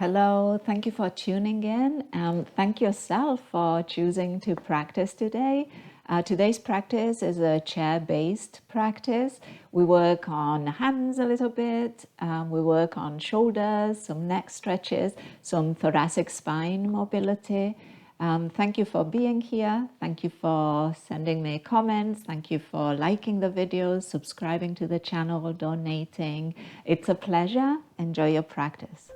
Hello, thank you for tuning in. Thank yourself for choosing to practice today. Today's practice is a chair-based practice. We work on hands a little bit, we work on shoulders, some neck stretches, some thoracic spine mobility. Thank you for being here. Thank you for sending me comments. Thank you for liking the videos, subscribing to the channel, donating. It's a pleasure. Enjoy your practice.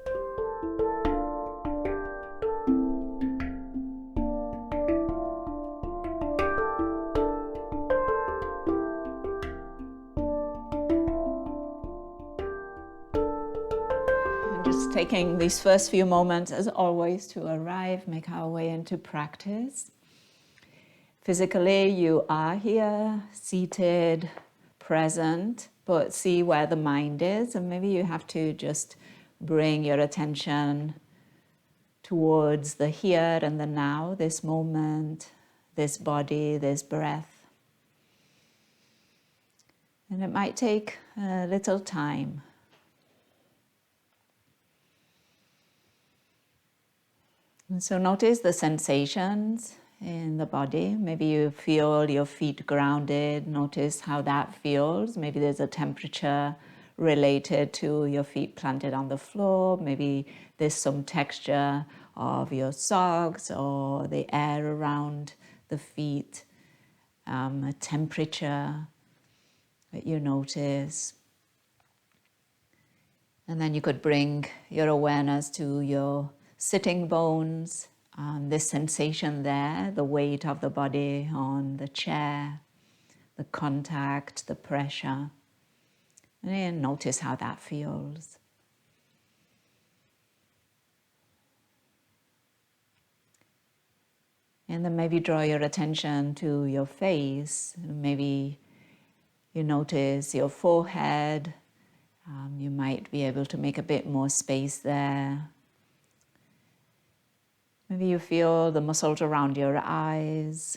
Just taking these first few moments, as always, to arrive, make our way into practice. Physically, you are here, seated, present, but see where the mind is, and maybe you have to just bring your attention towards the here and the now, this moment, this body, this breath. And it might take a little time. And so notice the sensations in the body. Maybe you feel your feet grounded. Notice how that feels. Maybe there's a temperature related to your feet planted on the floor. Maybe there's some texture of your socks or the air around the feet, a temperature that you notice. And then you could bring your awareness to your sitting bones, this sensation there, the weight of the body on the chair, the contact, the pressure. And then notice how that feels. And then maybe draw your attention to your face. Maybe you notice your forehead. You might be able to make a bit more space there. Maybe you feel the muscles around your eyes,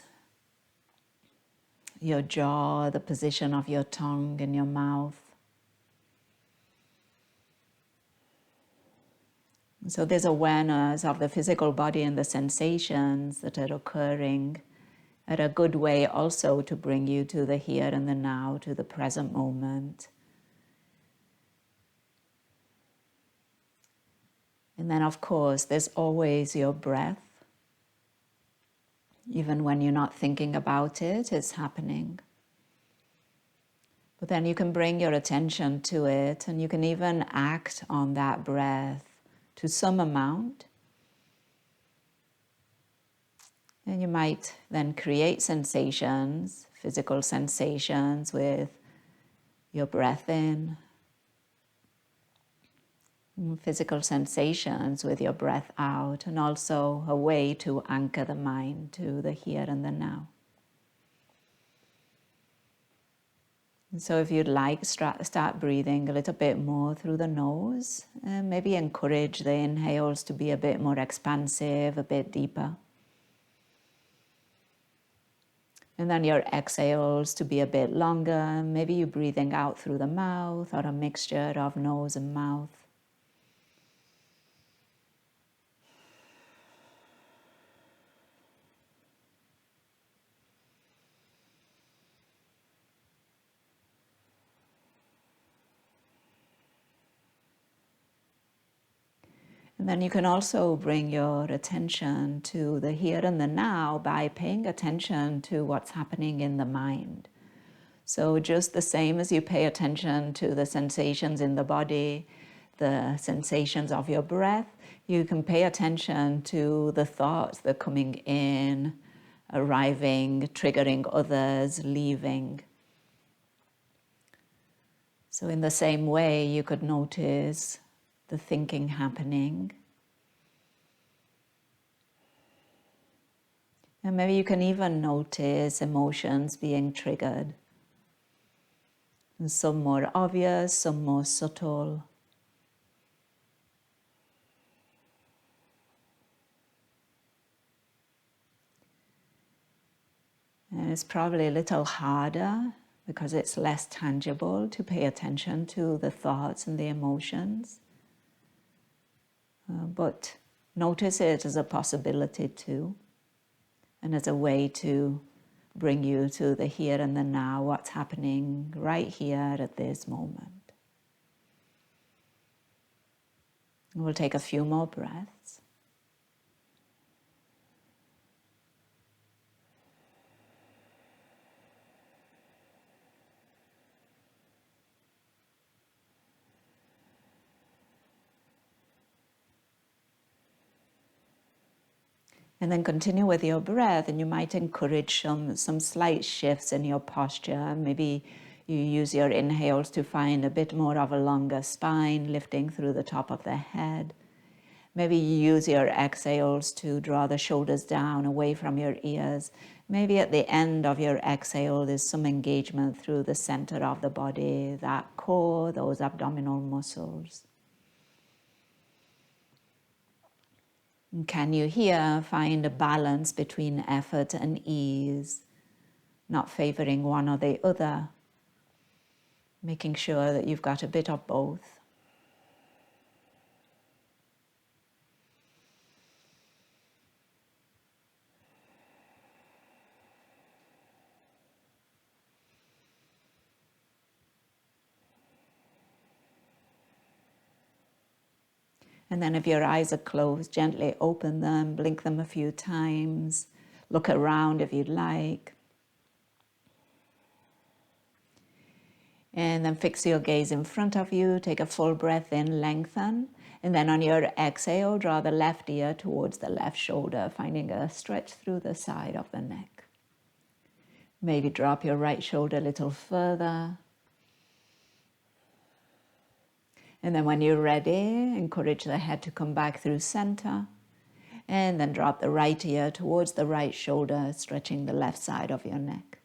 your jaw, the position of your tongue in your mouth. So there's awareness of the physical body and the sensations that are occurring are a good way also to bring you to the here and the now, to the present moment. And then, of course, there's always your breath. Even when you're not thinking about it, it's happening. But then you can bring your attention to it, and you can even act on that breath to some amount. And you might then create sensations, physical sensations with your breath in, physical sensations with your breath out, and also a way to anchor the mind to the here and the now. And so if you'd like, start breathing a little bit more through the nose, and maybe encourage the inhales to be a bit more expansive, a bit deeper. And then your exhales to be a bit longer. Maybe you're breathing out through the mouth or a mixture of nose and mouth. And then you can also bring your attention to the here and the now by paying attention to what's happening in the mind. So just the same as you pay attention to the sensations in the body, the sensations of your breath, you can pay attention to the thoughts that are coming in, arriving, triggering others, leaving. So in the same way, you could notice the thinking happening. And maybe you can even notice emotions being triggered. And some more obvious, some more subtle. And it's probably a little harder because it's less tangible to pay attention to the thoughts and the emotions. but notice it as a possibility too, and as a way to bring you to the here and the now, what's happening right here at this moment. We'll take a few more breaths. And then continue with your breath, and you might encourage some slight shifts in your posture. Maybe you use your inhales to find a bit more of a longer spine, lifting through the top of the head. Maybe you use your exhales to draw the shoulders down away from your ears. Maybe at the end of your exhale, there's some engagement through the center of the body, that core, those abdominal muscles. And can you here find a balance between effort and ease, not favoring one or the other, making sure that you've got a bit of both? And then if your eyes are closed, gently open them, blink them a few times, look around if you'd like. And then fix your gaze in front of you, take a full breath in, lengthen. And then on your exhale, draw the left ear towards the left shoulder, finding a stretch through the side of the neck. Maybe drop your right shoulder a little further. And then when you're ready, encourage the head to come back through center. And then drop the right ear towards the right shoulder, stretching the left side of your neck.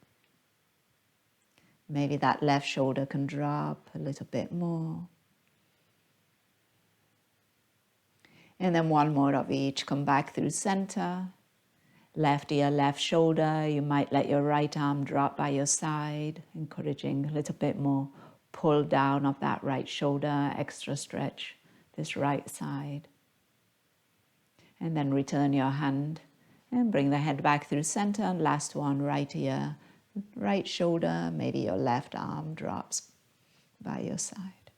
Maybe that left shoulder can drop a little bit more. And then one more of each. Come back through center. Left ear, left shoulder. You might let your right arm drop by your side, encouraging a little bit more pull down of that right shoulder, extra stretch this right side. And then return your hand and bring the head back through center. And last one, right ear, right shoulder, maybe your left arm drops by your side.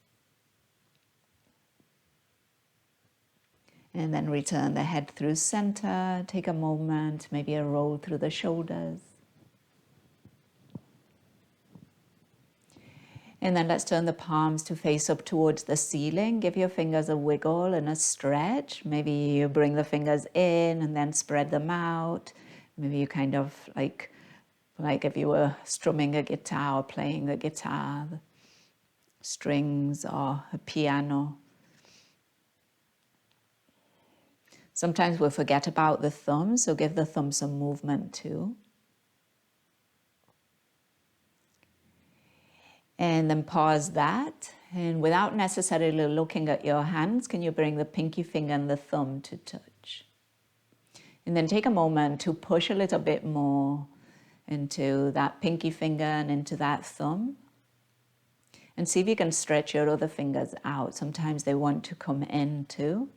And then return the head through center. Take a moment, maybe a roll through the shoulders. And then let's turn the palms to face up towards the ceiling. Give your fingers a wiggle and a stretch. Maybe you bring the fingers in and then spread them out. Maybe you kind of like if you were strumming a guitar or playing a guitar, the strings or a piano. Sometimes we forget about the thumb, so give the thumb some movement too. And then pause that. And without necessarily looking at your hands, can you bring the pinky finger and the thumb to touch? And then take a moment to push a little bit more into that pinky finger and into that thumb. And see if you can stretch your other fingers out. Sometimes they want to come in too.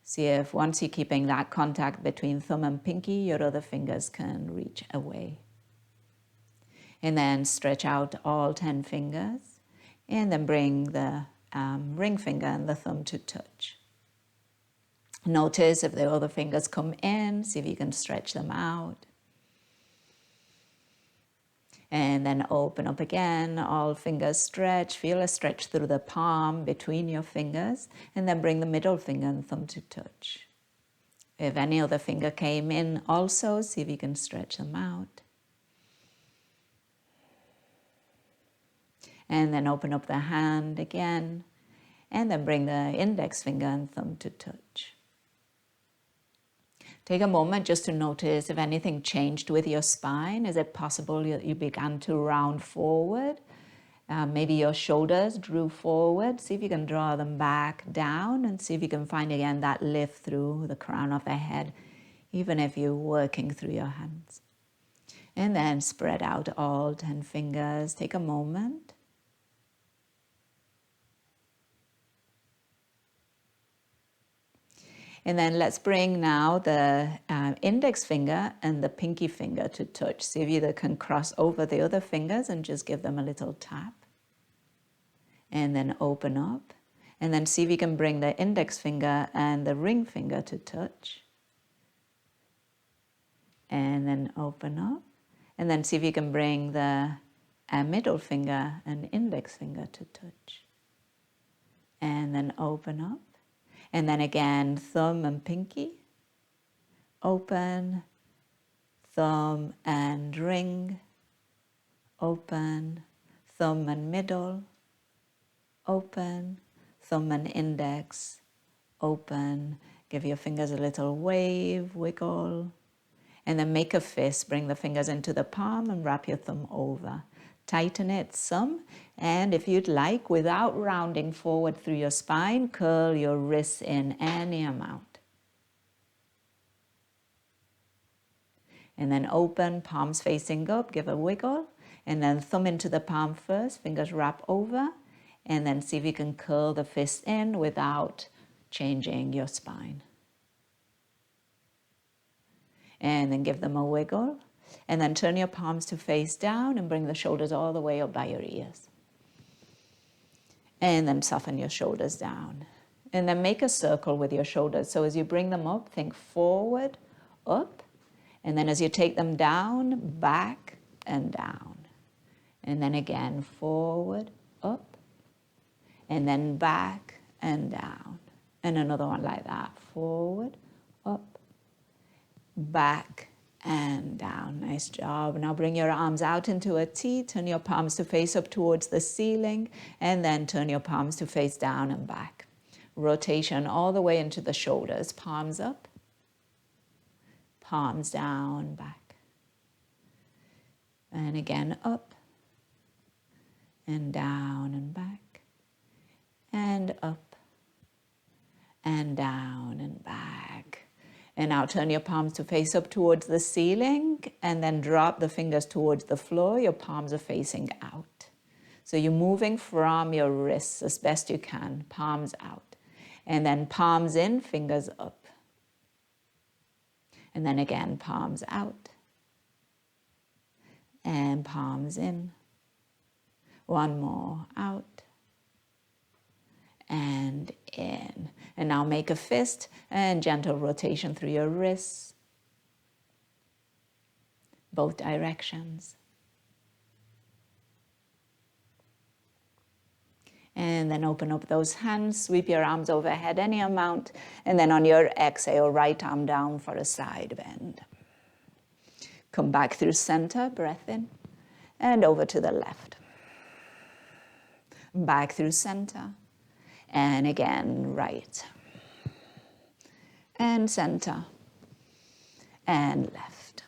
See if once you're keeping that contact between thumb and pinky, your other fingers can reach away. And then stretch out all 10 fingers. And then bring the ring finger and the thumb to touch. Notice if the other fingers come in. See if you can stretch them out. And then open up again. All fingers stretch. Feel a stretch through the palm between your fingers. And then bring the middle finger and thumb to touch. If any other finger came in also, see if you can stretch them out. And then open up the hand again, and then bring the index finger and thumb to touch. Take a moment just to notice if anything changed with your spine. Is it possible you began to round forward? Maybe your shoulders drew forward. See if you can draw them back down and see if you can find again that lift through the crown of the head, even if you're working through your hands. And then spread out all 10 fingers. Take a moment. And then let's bring now the index finger and the pinky finger to touch. See if you can cross over the other fingers and just give them a little tap. And then open up. And then see if you can bring the index finger and the ring finger to touch. And then open up. And then see if you can bring the middle finger and index finger to touch. And then open up. And then again, thumb and pinky. Open. Thumb and ring. Open. Thumb and middle. Open. Thumb and index. Open. Give your fingers a little wave, wiggle. And then make a fist. Bring the fingers into the palm and wrap your thumb over. Tighten it some. And if you'd like, without rounding forward through your spine, curl your wrists in any amount. And then open, palms facing up, give a wiggle. And then thumb into the palm first, fingers wrap over. And then see if you can curl the fist in without changing your spine. And then give them a wiggle. And then turn your palms to face down and bring the shoulders all the way up by your ears. And then soften your shoulders down. And then make a circle with your shoulders. So as you bring them up, think forward, up. And then as you take them down, back and down. And then again, forward, up. And then back and down. And another one like that. Forward, up. Back and down. Nice job. Now bring your arms out into a T. Turn your palms to face up towards the ceiling. And then turn your palms to face down and back. Rotation all the way into the shoulders. Palms up. Palms down, back. And again, up. And down and back. And up. And down and back. And now turn your palms to face up towards the ceiling and then drop the fingers towards the floor. Your palms are facing out. So you're moving from your wrists as best you can, palms out. And then palms in, fingers up. And then again, palms out. And palms in. One more, out. And in. And now make a fist and gentle rotation through your wrists. Both directions. And then open up those hands, sweep your arms overhead any amount, and then on your exhale, right arm down for a side bend. Come back through center, breath in, and over to the left. Back through center. And again, right. And center. And left.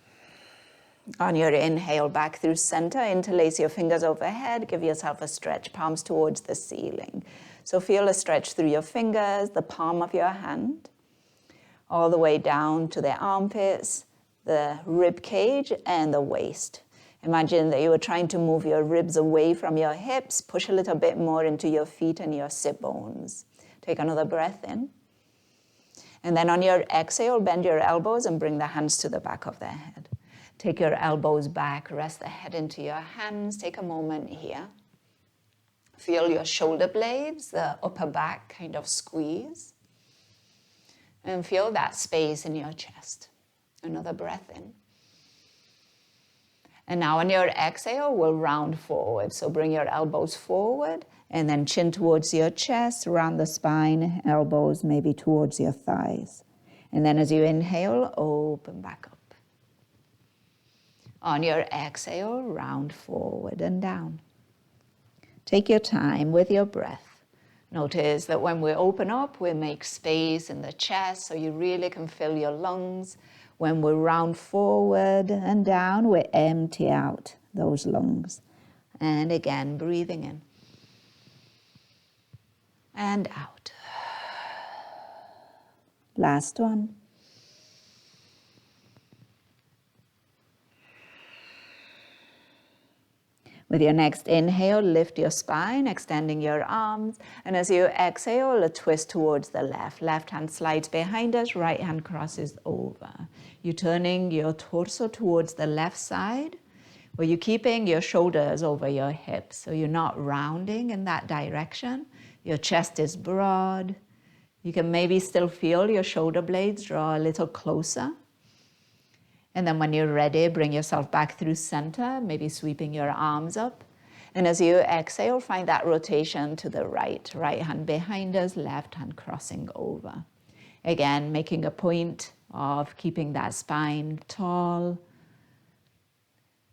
On your inhale, back through center, interlace your fingers overhead, give yourself a stretch, palms towards the ceiling. So feel a stretch through your fingers, the palm of your hand, all the way down to the armpits, the rib cage, and the waist. Imagine that you were trying to move your ribs away from your hips. Push a little bit more into your feet and your sit bones. Take another breath in. And then on your exhale, bend your elbows and bring the hands to the back of the head. Take your elbows back, rest the head into your hands. Take a moment here. Feel your shoulder blades, the upper back kind of squeeze. And feel that space in your chest. Another breath in. And now on your exhale, we'll round forward. So bring your elbows forward and then chin towards your chest, round the spine, elbows maybe towards your thighs. And then as you inhale, open back up. On your exhale, round forward and down. Take your time with your breath. Notice that when we open up, we make space in the chest so you really can fill your lungs. When we round forward and down, we empty out those lungs. And again, breathing in. And out. Last one. With your next inhale, lift your spine, extending your arms. And as you exhale, a twist towards the left. Left hand slides behind us, right hand crosses over. You're turning your torso towards the left side, where you're keeping your shoulders over your hips. So you're not rounding in that direction. Your chest is broad. You can maybe still feel your shoulder blades draw a little closer. And then when you're ready, bring yourself back through center, maybe sweeping your arms up. And as you exhale, find that rotation to the right. Right hand behind us, left hand crossing over. Again, making a point of keeping that spine tall,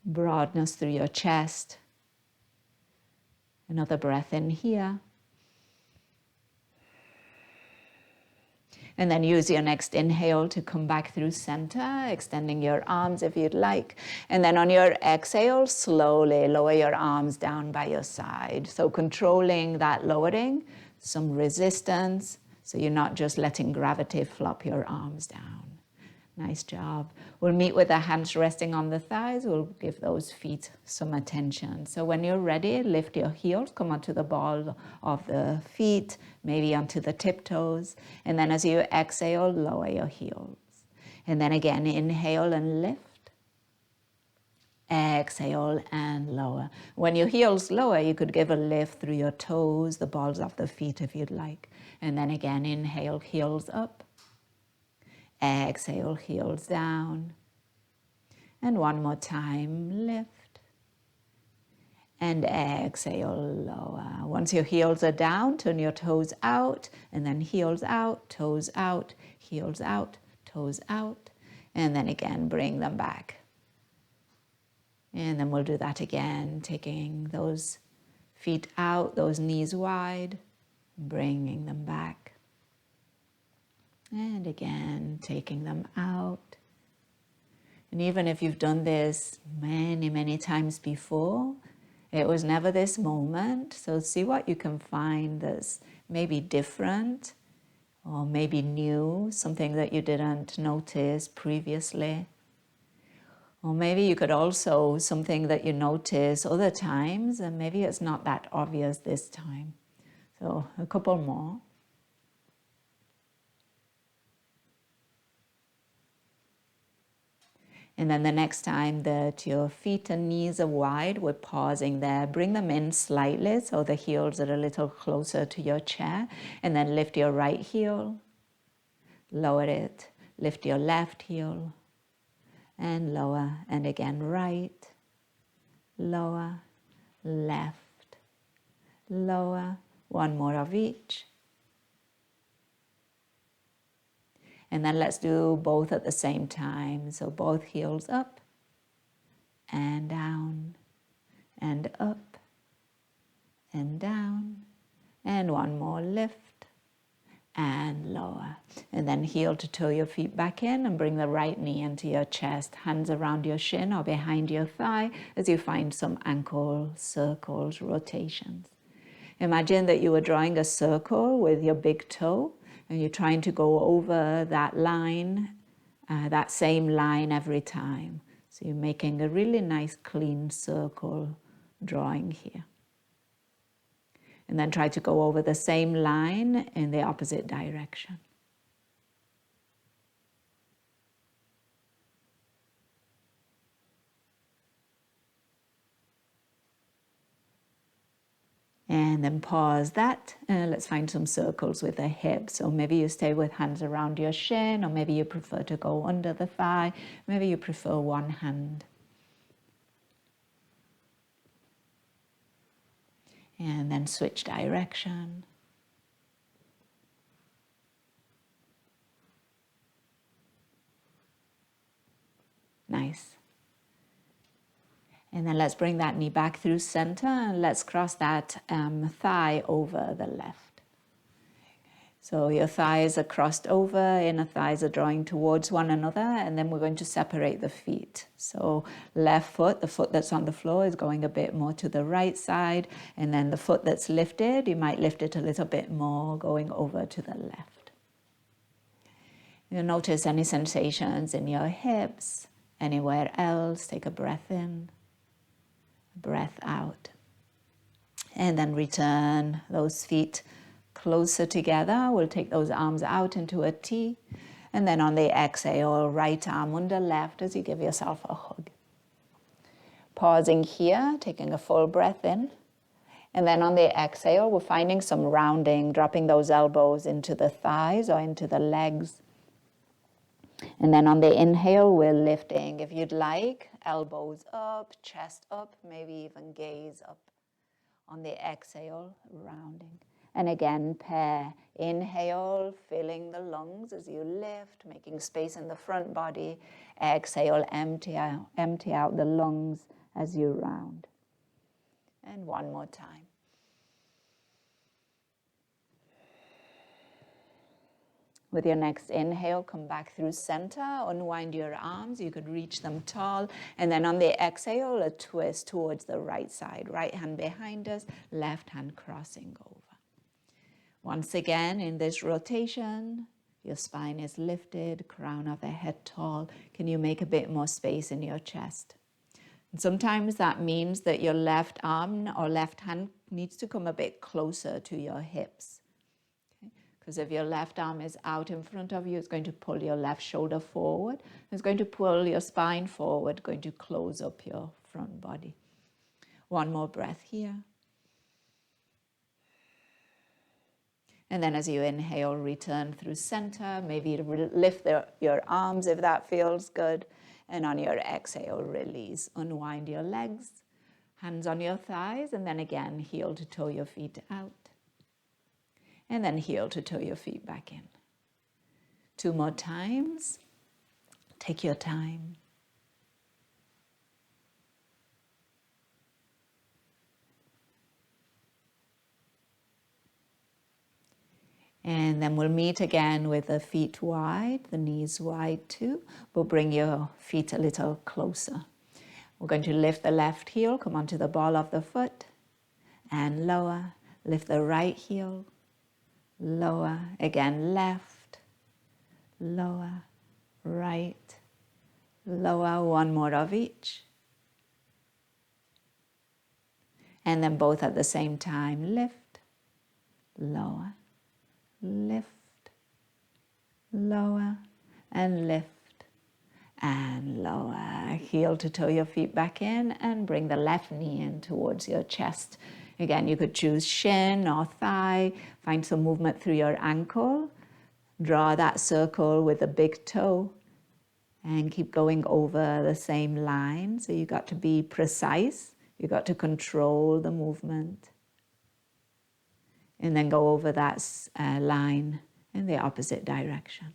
broadness through your chest. Another breath in here. And then use your next inhale to come back through center, extending your arms if you'd like. And then on your exhale, slowly lower your arms down by your side. So controlling that lowering, some resistance, so you're not just letting gravity flop your arms down. Nice job. We'll meet with the hands resting on the thighs. We'll give those feet some attention. So when you're ready, lift your heels, come onto the ball of the feet, maybe onto the tiptoes. And then as you exhale, lower your heels. And then again, inhale and lift. Exhale and lower. When your heels lower, you could give a lift through your toes, the balls of the feet if you'd like. And then again, inhale, heels up. Exhale, heels down. And one more time, lift. And exhale, lower. Once your heels are down, turn your toes out, and then heels out, toes out, heels out, toes out. And then again, bring them back. And then we'll do that again, taking those feet out, those knees wide, bringing them back. And again, taking them out. And even if you've done this many, many times before, it was never this moment. So see what you can find that's maybe different or maybe new, something that you didn't notice previously. Or maybe you could also, something that you notice other times, and maybe it's not that obvious this time. So a couple more. And then the next time that your feet and knees are wide, we're pausing there. Bring them in slightly so the heels are a little closer to your chair. And then lift your right heel, lower it. Lift your left heel and lower. And again, right, lower, left, lower. One more of each. And then let's do both at the same time. So both heels up and down and up and down. And one more, lift and lower. And then heel to toe your feet back in and bring the right knee into your chest. Hands around your shin or behind your thigh as you find some ankle circles, rotations. Imagine that you were drawing a circle with your big toe, and you're trying to go over that line, that same line every time. So you're making a really nice clean circle drawing here. And then try to go over the same line in the opposite direction. And then pause that. Let's find some circles with the hips. So maybe you stay with hands around your shin, or maybe you prefer to go under the thigh. Maybe you prefer one hand. And then switch direction. Nice. And then let's bring that knee back through center, and let's cross that thigh over the left. So your thighs are crossed over, inner thighs are drawing towards one another, and then we're going to separate the feet. So left foot, the foot that's on the floor, is going a bit more to the right side, and then the foot that's lifted, you might lift it a little bit more, going over to the left. You'll notice any sensations in your hips, anywhere else. Take a breath in. breath out. And then return those feet closer together. We'll take those arms out into a T. And then on the exhale, right arm under left as you give yourself a hug. Pausing here, taking a full breath in. And then on the exhale, we're finding some rounding, dropping those elbows into the thighs or into the legs. And then on the inhale, we're lifting, if you'd like, elbows up, chest up, maybe even gaze up. On the exhale, rounding. And again, pair. Inhale, filling the lungs as you lift, making space in the front body. Exhale, empty out the lungs as you round. And one more time. With your next inhale, come back through center, unwind your arms. You could reach them tall. And then on the exhale, a twist towards the right side. Right hand behind us, left hand crossing over. Once again, in this rotation, your spine is lifted, crown of the head tall. Can you make a bit more space in your chest? And sometimes that means that your left arm or left hand needs to come a bit closer to your hips. Because if your left arm is out in front of you, it's going to pull your left shoulder forward. It's going to pull your spine forward, going to close up your front body. One more breath here. And then as you inhale, return through center. Maybe lift your arms if that feels good. And on your exhale, release. Unwind your legs, hands on your thighs, and then again, heel to toe your feet out. And then heel to toe your feet back in. 2 more times. Take your time. And then we'll meet again with the feet wide, the knees wide too. We'll bring your feet a little closer. We're going to lift the left heel, come onto the ball of the foot, and lower. Lift the right heel. Lower, again left, lower, right, lower, one more of each. And then both at the same time, lift, lower, lift, lower, and lift, and lower. Heel to toe your feet back in and bring the left knee in towards your chest. Again, you could choose shin or thigh. Find some movement through your ankle. Draw that circle with the big toe and keep going over the same line. So you got to be precise. You got to control the movement. And then go over that line in the opposite direction.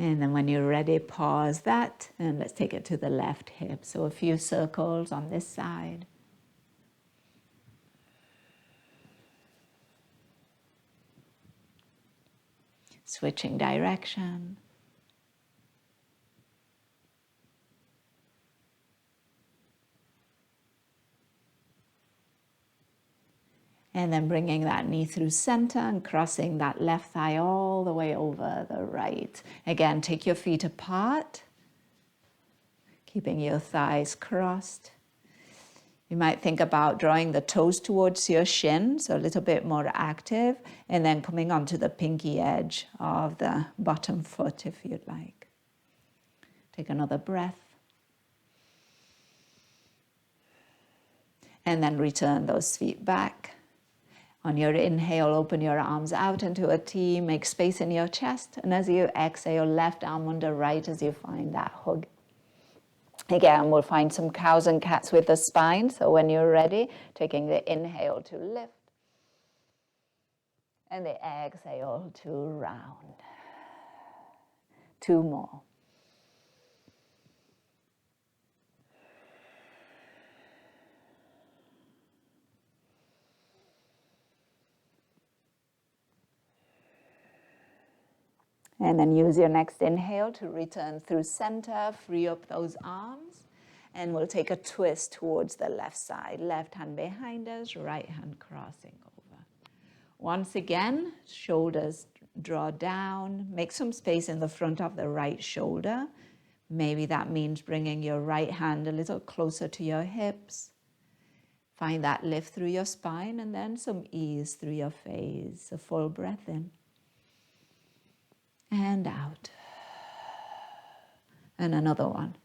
And then when you're ready, pause that, and let's take it to the left hip. So a few circles on this side. Switching direction. And then bringing that knee through center and crossing that left thigh all the way over the right. Again, take your feet apart, keeping your thighs crossed. You might think about drawing the toes towards your shin, so a little bit more active, and then coming onto the pinky edge of the bottom foot if you'd like. Take another breath. And then return those feet back. On your inhale, open your arms out into a T, make space in your chest, and as you exhale, left arm under right as you find that hug. Again, we'll find some cows and cats with the spine, so when you're ready, taking the inhale to lift, and the exhale to round. 2 more. And then use your next inhale to return through center, free up those arms, and we'll take a twist towards the left side. Left hand behind us, right hand crossing over. Once again, shoulders draw down, make some space in the front of the right shoulder. Maybe that means bringing your right hand a little closer to your hips. Find that lift through your spine and then some ease through your face. A full breath in and out. And another one.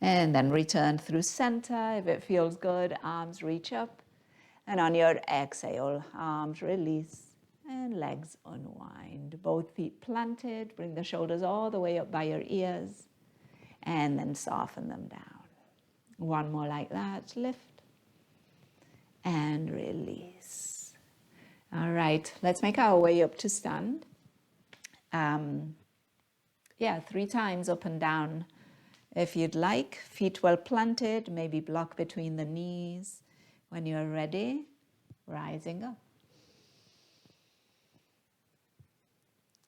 And then return through center. If it feels good, arms reach up. And on your exhale, arms release and legs unwind. Both feet planted. Bring the shoulders all the way up by your ears. And then soften them down. One more like that. Lift and release. All right, let's make our way up to stand. 3 times up and down. If you'd like, feet well planted, maybe block between the knees. When you're ready, rising up.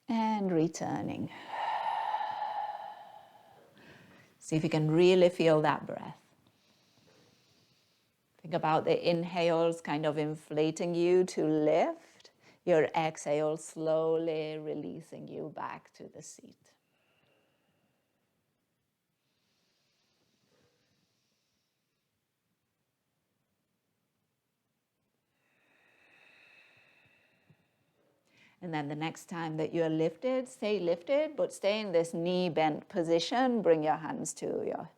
And returning. See if you can really feel that breath. Think about the inhales kind of inflating you to lift. Your exhale slowly releasing you back to the seat. And then the next time that you're lifted, stay lifted, but stay in this knee bent position. Bring your hands to your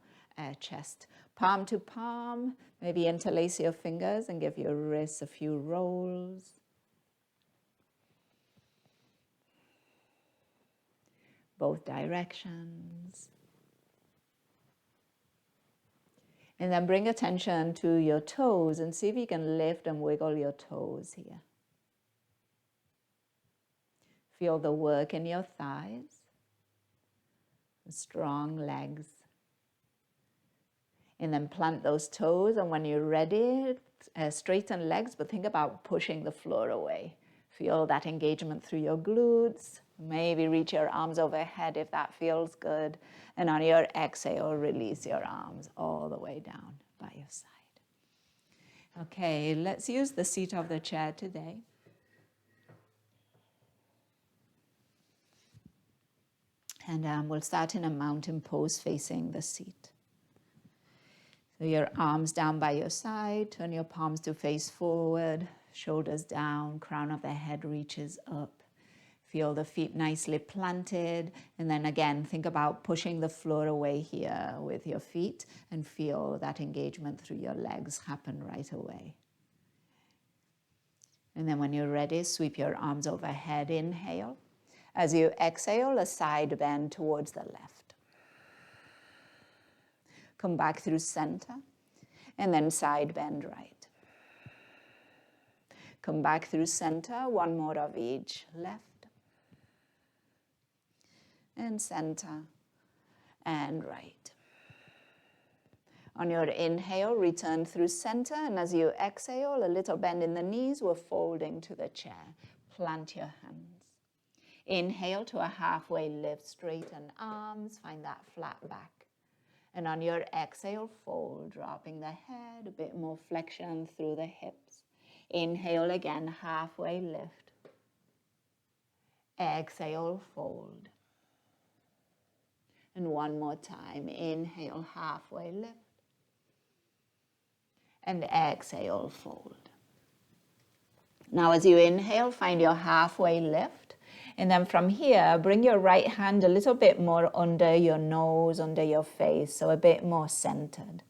chest. Palm to palm, maybe interlace your fingers and give your wrists a few rolls. Both directions. And then bring attention to your toes and see if you can lift and wiggle your toes here. Feel the work in your thighs, the strong legs. And then plant those toes, and when you're ready, straighten legs, but think about pushing the floor away. Feel that engagement through your glutes. Maybe reach your arms overhead if that feels good. And on your exhale, release your arms all the way down by your side. Okay, let's use the seat of the chair today. And we'll start in a mountain pose facing the seat. So your arms down by your side, turn your palms to face forward, shoulders down, crown of the head reaches up. Feel the feet nicely planted, and then again, think about pushing the floor away here with your feet and feel that engagement through your legs happen right away. And then when you're ready, sweep your arms overhead, inhale. As you exhale, a side bend towards the left. Come back through center, and then side bend right. Come back through center, one more of each. Left, and center, and right. On your inhale, return through center, and as you exhale, a little bend in the knees, we're folding to the chair. Plant your hands. Inhale to a halfway lift, straighten arms, find that flat back. And on your exhale, fold, dropping the head, a bit more flexion through the hips. Inhale again, halfway lift. Exhale, fold. And one more time, inhale, halfway lift. And exhale, fold. Now as you inhale, find your halfway lift. And then from here, bring your right hand a little bit more under your nose, under your face, so a bit more centered.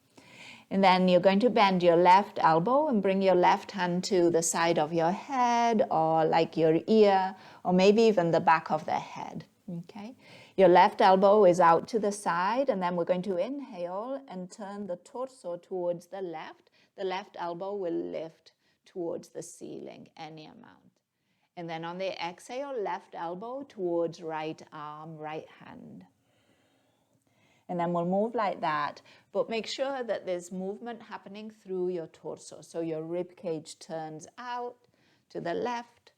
And then you're going to bend your left elbow and bring your left hand to the side of your head or like your ear or maybe even the back of the head, okay? Your left elbow is out to the side, and then we're going to inhale and turn the torso towards the left. The left elbow will lift towards the ceiling, any amount. And then on the exhale, left elbow towards right arm, right hand. And then we'll move like that, but make sure that there's movement happening through your torso. So your rib cage turns out to the left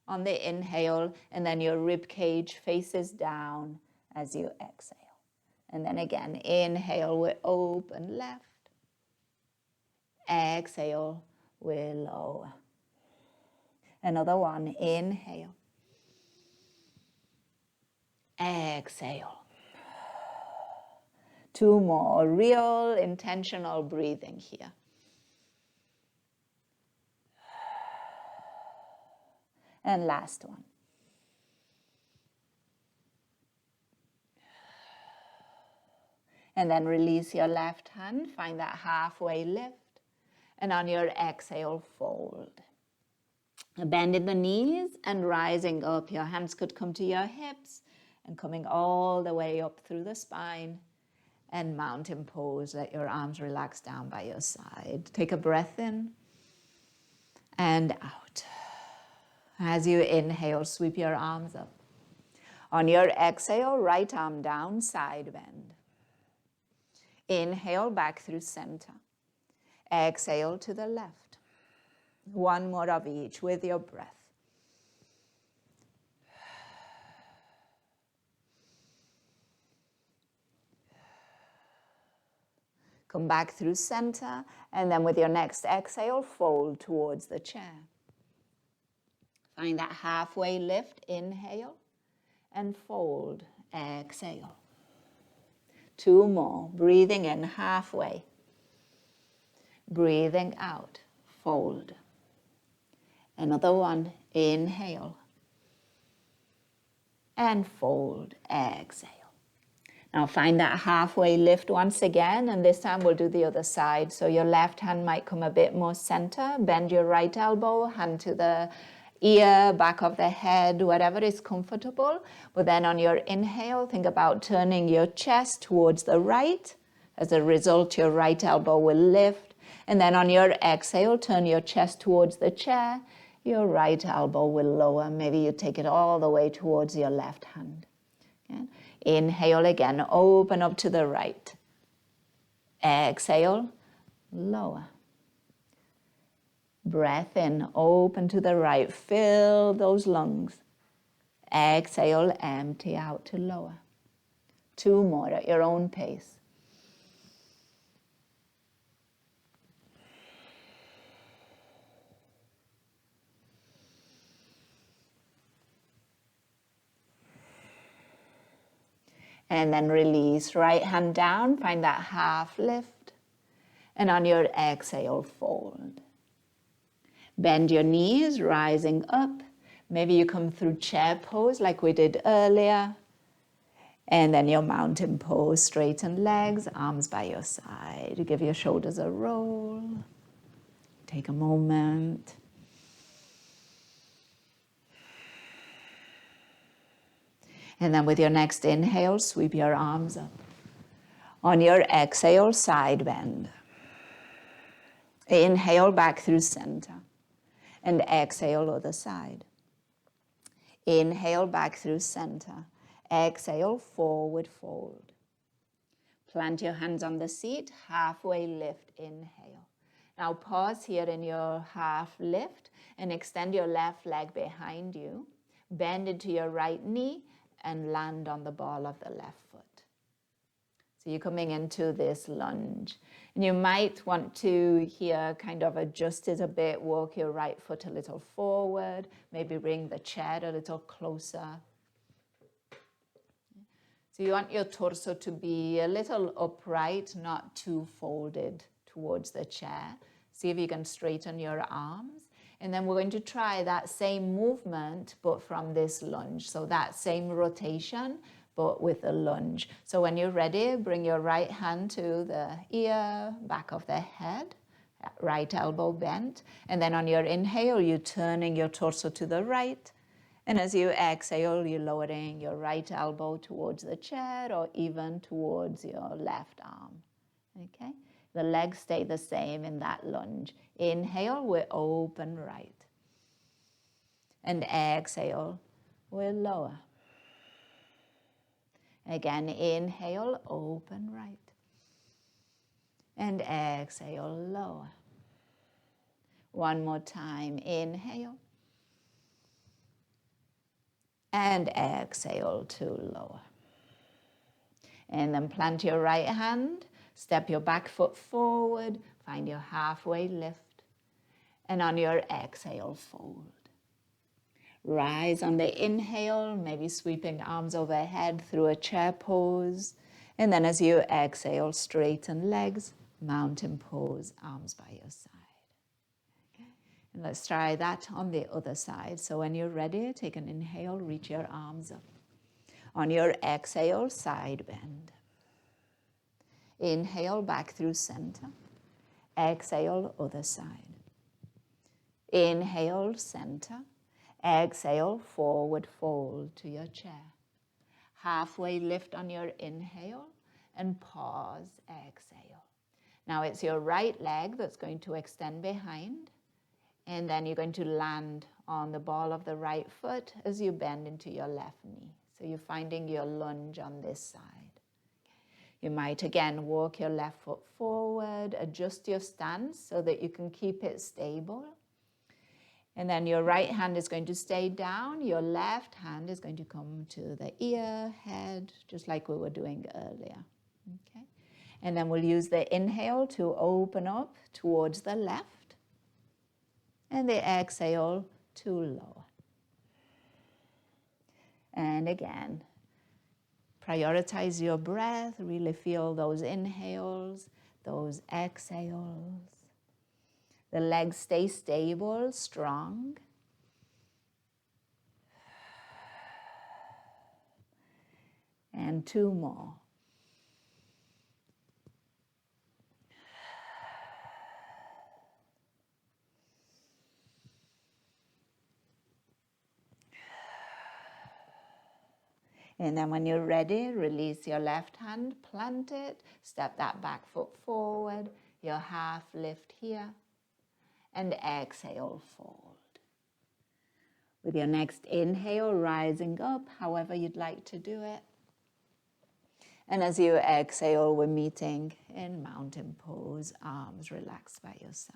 on the inhale, and then your rib cage faces down as you exhale. And then again, inhale with open left. Exhale, we lower. Another one, inhale. Exhale. 2 more, real intentional breathing here. And last one. And then release your left hand, find that halfway lift, and on your exhale, fold. Bending the knees and rising up. Your hands could come to your hips and coming all the way up through the spine. And mountain pose, let your arms relax down by your side. Take a breath in and out. As you inhale, sweep your arms up. On your exhale, right arm down, side bend. Inhale back through center. Exhale to the left. One more of each with your breath. Come back through center, and then with your next exhale, fold towards the chair. Find that halfway lift, inhale, and fold, exhale. 2 more, breathing in halfway. Breathing out, fold. Another one, inhale, and fold, exhale. Now find that halfway lift once again, and this time we'll do the other side. So your left hand might come a bit more center, bend your right elbow, hand to the ear, back of the head, whatever is comfortable. But then on your inhale, think about turning your chest towards the right. As a result, your right elbow will lift. And then on your exhale, turn your chest towards the chair. Your right elbow will lower. Maybe you take it all the way towards your left hand. Okay? Inhale again, open up to the right. Exhale, lower. Breath in, open to the right, fill those lungs. Exhale, empty out to lower. 2 more at your own pace. And then release, right hand down, find that half lift. And on your exhale, fold. Bend your knees, rising up. Maybe you come through chair pose like we did earlier. And then your mountain pose, straighten legs, arms by your side. Give your shoulders a roll. Take a moment. And then with your next inhale, sweep your arms up. On your exhale, side bend. Inhale back through center. And exhale other side. Inhale back through center. Exhale, forward fold. Plant your hands on the seat, halfway lift, inhale. Now pause here in your half lift and extend your left leg behind you. Bend into your right knee and land on the ball of the left foot. So you're coming into this lunge. And you might want to here kind of adjust it a bit, walk your right foot a little forward, maybe bring the chair a little closer. So you want your torso to be a little upright, not too folded towards the chair. See if you can straighten your arms. And then we're going to try that same movement, but from this lunge. So that same rotation, but with a lunge. So when you're ready, bring your right hand to the ear, back of the head, right elbow bent. And then on your inhale, you're turning your torso to the right. And as you exhale, you're lowering your right elbow towards the chair or even towards your left arm. Okay? The legs stay the same in that lunge. Inhale, we open right. And exhale, we lower. Again, inhale, open right. And exhale, lower. One more time, inhale. And exhale to lower. And then plant your right hand. Step your back foot forward, find your halfway lift, And on your exhale, fold. Rise on the inhale, maybe sweeping arms overhead through a chair pose. And then as you exhale, straighten legs, mountain pose, arms by your side. Okay. And let's try that on the other side. So when you're ready, take an inhale, reach your arms up. On your exhale, side bend. Inhale, back through center. Exhale, other side. Inhale, center. Exhale, forward fold to your chair. Halfway lift on your inhale and pause, exhale. Now it's your right leg that's going to extend behind, and then you're going to land on the ball of the right foot as you bend into your left knee. So you're finding your lunge on this side. You might again walk your left foot forward, adjust your stance so that you can keep it stable. And then your right hand is going to stay down. Your left hand is going to come to the ear, head, just like we were doing earlier. Okay. And then we'll use the inhale to open up towards the left. And the exhale to lower. And again, prioritize your breath. Really feel those inhales, those exhales. The legs stay stable, strong. And two more. And then when you're ready, release your left hand, plant it, step that back foot forward, your half lift here. And exhale, fold. With your next inhale, rising up, however you'd like to do it. And as you exhale, we're meeting in mountain pose, arms relaxed by your side.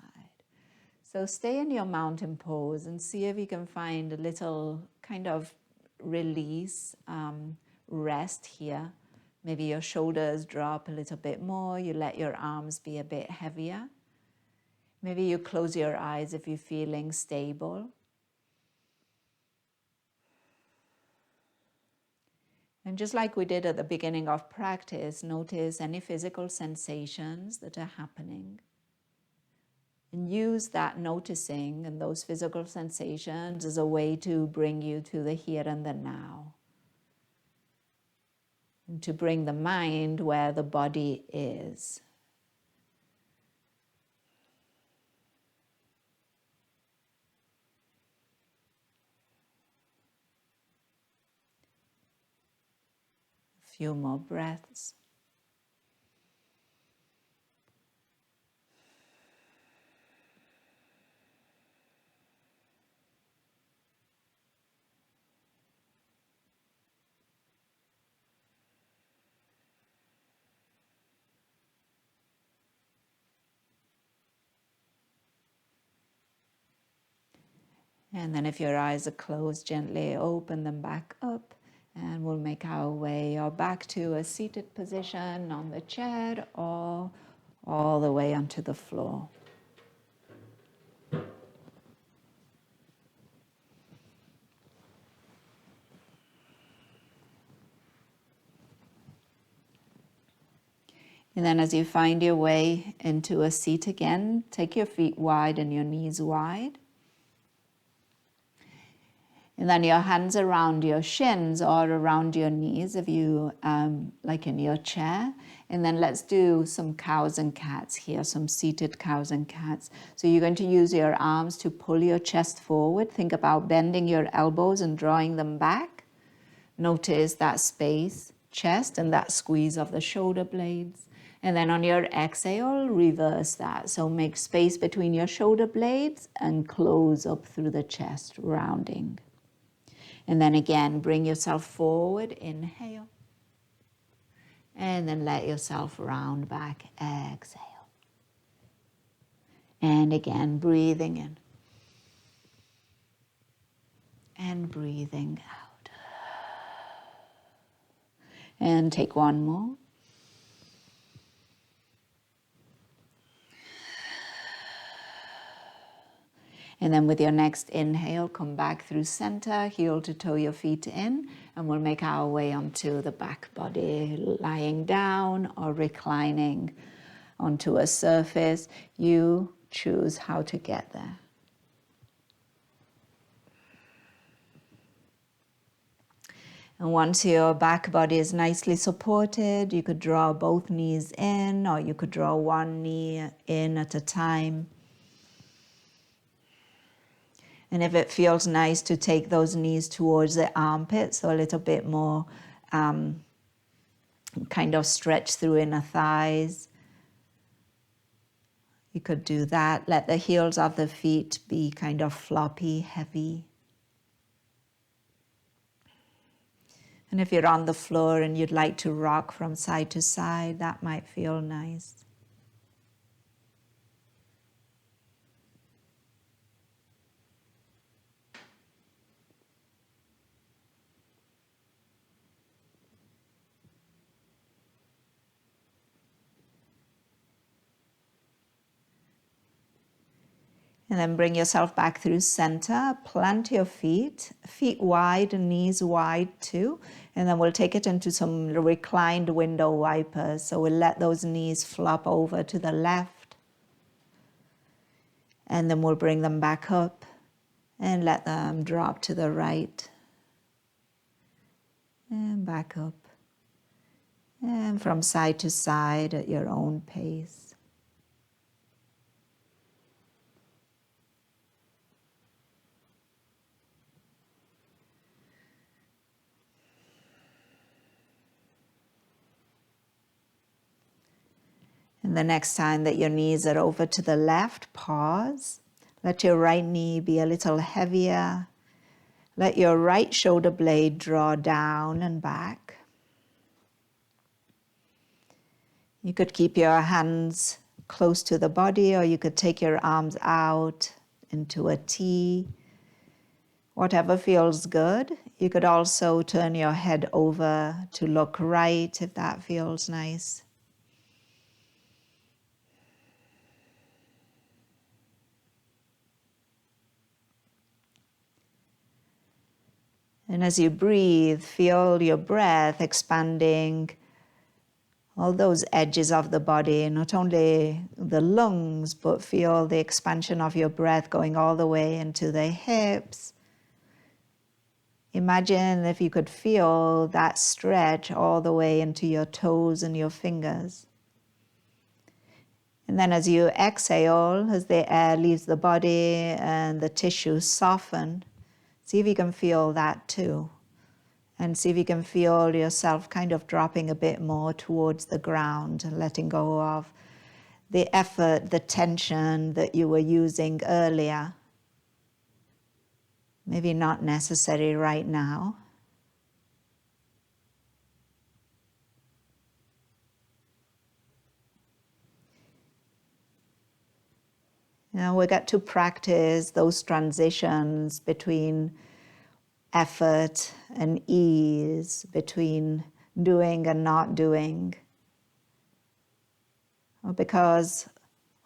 So stay in your mountain pose and see if you can find a little kind of release, rest here. Maybe your shoulders drop a little bit more, you let your arms be a bit heavier. Maybe you close your eyes if you're feeling stable. And just like we did at the beginning of practice, notice any physical sensations that are happening. And use that noticing and those physical sensations as a way to bring you to the here and the now. And to bring the mind where the body is. Few more breaths. And then if your eyes are closed, gently open them back up. And we'll make our way or back to a seated position on the chair or all the way onto the floor. And then as you find your way into a seat again, take your feet wide and your knees wide. And then your hands around your shins or around your knees if you like in your chair. And then let's do some cows and cats here, some seated cows and cats. So you're going to use your arms to pull your chest forward. Think about bending your elbows and drawing them back. Notice that space, chest, and that squeeze of the shoulder blades. And then on your exhale, reverse that. So make space between your shoulder blades and close up through the chest, rounding. And then again, bring yourself forward, inhale. And then let yourself round back, exhale. And again, breathing in. And breathing out. And take one more. And then with your next inhale, come back through center, heel to toe your feet in, and we'll make our way onto the back body, lying down or reclining onto a surface. You choose how to get there. And once your back body is nicely supported, you could draw both knees in, or you could draw one knee in at a time. And if it feels nice to take those knees towards the armpits, so a little bit more kind of stretch through inner thighs, you could do that. Let the heels of the feet be kind of floppy, heavy. And if you're on the floor and you'd like to rock from side to side, that might feel nice. And then bring yourself back through center, plant your feet wide and knees wide too. And then we'll take it into some reclined window wipers. So we'll let those knees flop over to the left. And then we'll bring them back up and let them drop to the right. And back up. And from side to side at your own pace. And the next time that your knees are over to the left, pause. Let your right knee be a little heavier. Let your right shoulder blade draw down and back. You could keep your hands close to the body, or you could take your arms out into a T. Whatever feels good. You could also turn your head over to look right if that feels nice. And as you breathe, feel your breath expanding all those edges of the body, not only the lungs, but feel the expansion of your breath going all the way into the hips. Imagine if you could feel that stretch all the way into your toes and your fingers. And then as you exhale, as the air leaves the body and the tissues soften, see if you can feel that too. And see if you can feel yourself kind of dropping a bit more towards the ground, letting go of the effort, the tension that you were using earlier. Maybe not necessary right now. Now we got to practice those transitions between effort and ease, between doing and not doing. Because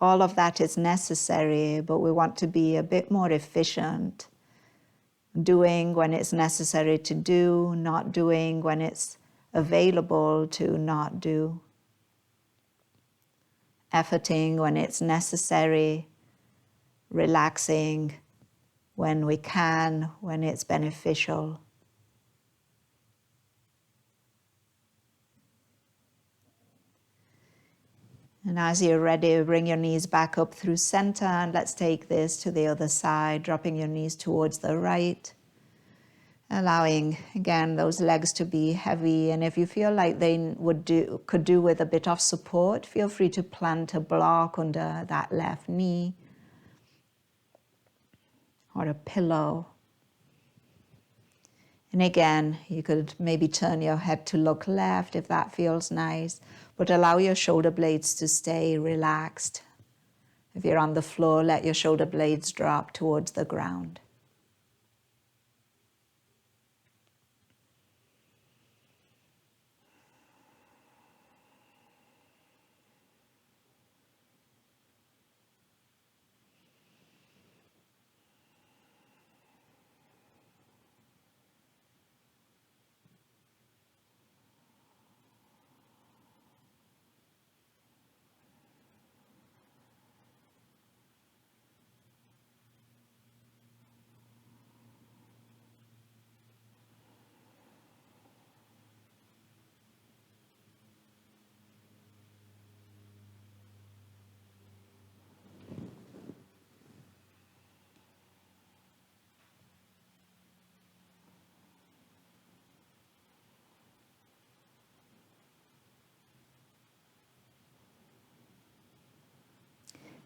all of that is necessary, but we want to be a bit more efficient. Doing when it's necessary to do, not doing when it's available to not do. Efforting when it's necessary, relaxing when we can, when it's beneficial. And as you're ready, bring your knees back up through center, and let's take this to the other side, dropping your knees towards the right, allowing, again, those legs to be heavy. And if you feel like they could do with a bit of support, feel free to plant a block under that left knee, or a pillow. And again, you could maybe turn your head to look left if that feels nice, but allow your shoulder blades to stay relaxed. If you're on the floor, let your shoulder blades drop towards the ground.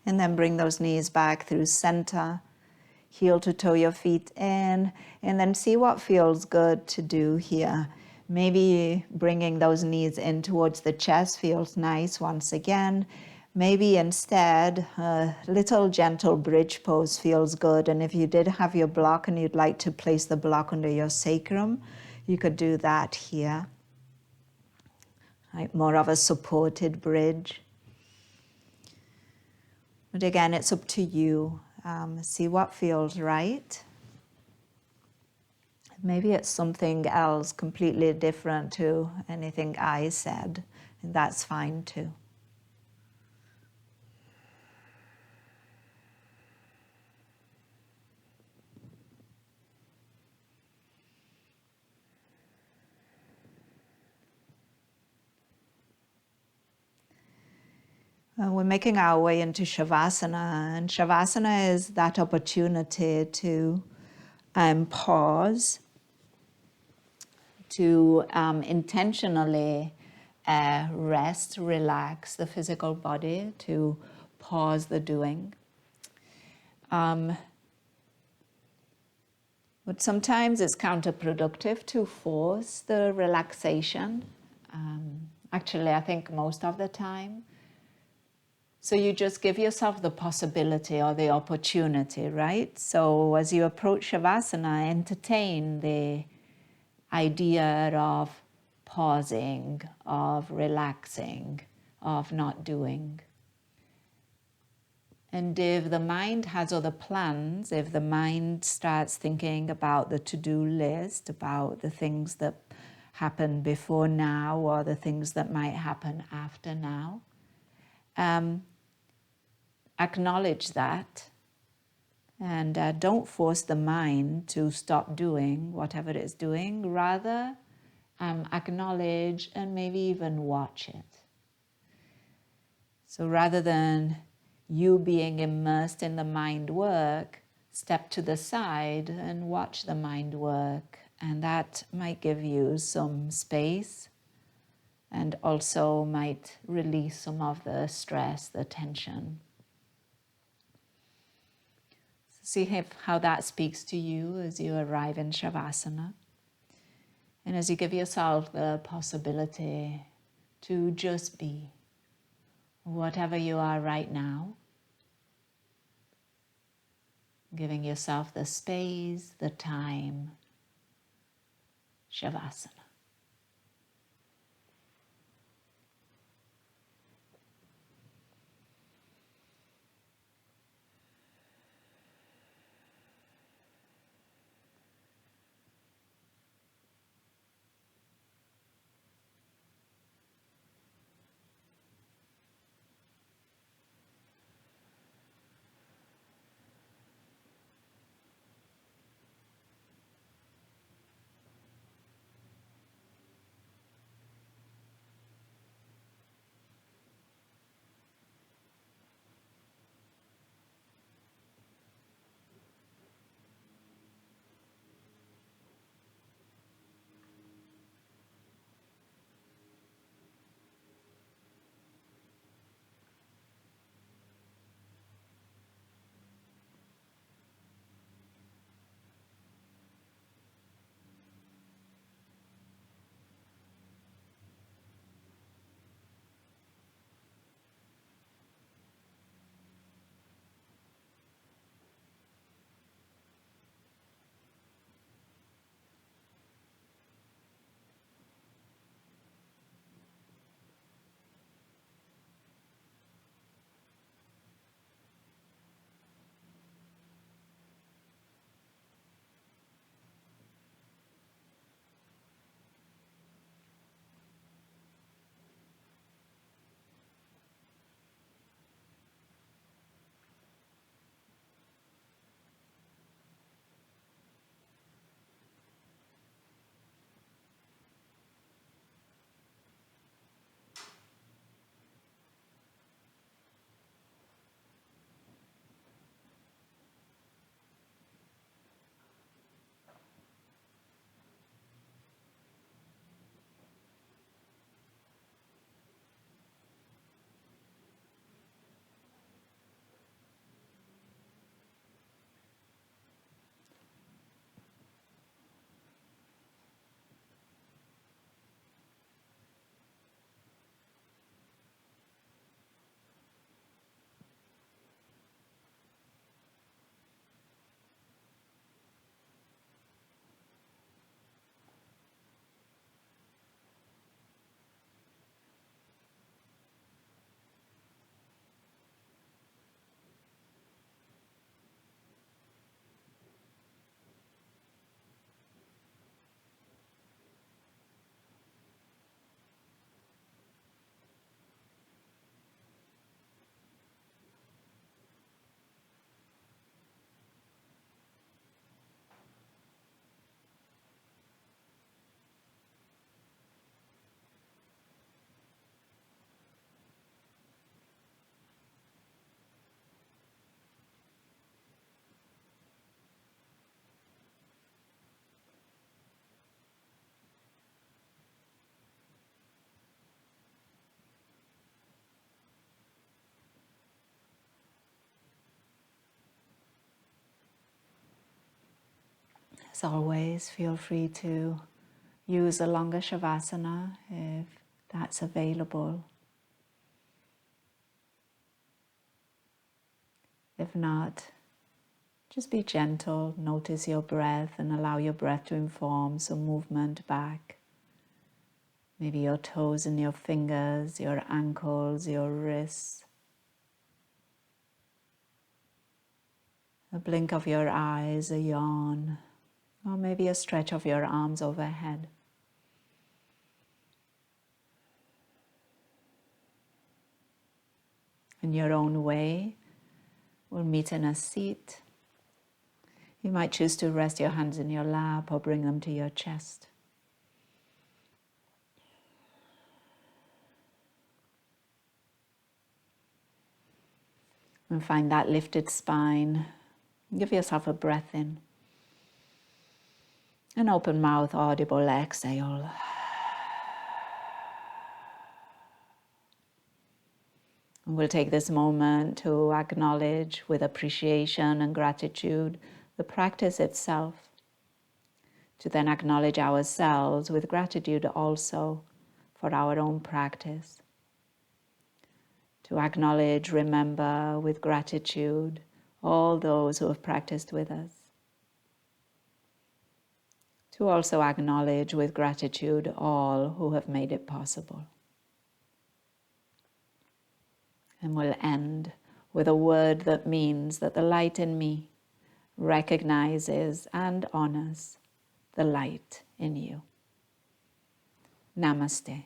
And then bring those knees back through center. Heel to toe your feet in. And then see what feels good to do here. Maybe bringing those knees in towards the chest feels nice once again. Maybe instead, a little gentle bridge pose feels good. And if you did have your block and you'd like to place the block under your sacrum, you could do that here. Like more of a supported bridge. But again, it's up to you. See what feels right. Maybe it's something else completely different to anything I said, and that's fine too. We're making our way into Shavasana, and Shavasana is that opportunity to pause, to intentionally rest, relax the physical body, to pause the doing. But sometimes it's counterproductive to force the relaxation. Actually, I think most of the time. So you just give yourself the possibility or the opportunity, right? So as you approach Shavasana, entertain the idea of pausing, of relaxing, of not doing. And if the mind has other plans, if the mind starts thinking about the to-do list, about the things that happened before now or the things that might happen after now, acknowledge that and don't force the mind to stop doing whatever it's doing. Rather, acknowledge and maybe even watch it. So rather than you being immersed in the mind work, step to the side and watch the mind work. And that might give you some space and also might release some of the stress, the tension. See how that speaks to you as you arrive in Shavasana. And as you give yourself the possibility to just be whatever you are right now, giving yourself the space, the time, Shavasana. As always, feel free to use a longer Shavasana if that's available. If not, just be gentle, notice your breath and allow your breath to inform some movement back. Maybe your toes and your fingers, your ankles, your wrists. A blink of your eyes, a yawn, or maybe a stretch of your arms overhead. In your own way, we'll meet in a seat. You might choose to rest your hands in your lap or bring them to your chest. And find that lifted spine. Give yourself a breath in. An open mouth, audible exhale. And we'll take this moment to acknowledge with appreciation and gratitude the practice itself. To then acknowledge ourselves with gratitude also for our own practice. To acknowledge, remember with gratitude all those who have practiced with us. To also acknowledge with gratitude all who have made it possible. And we'll end with a word that means that the light in me recognizes and honors the light in you. Namaste.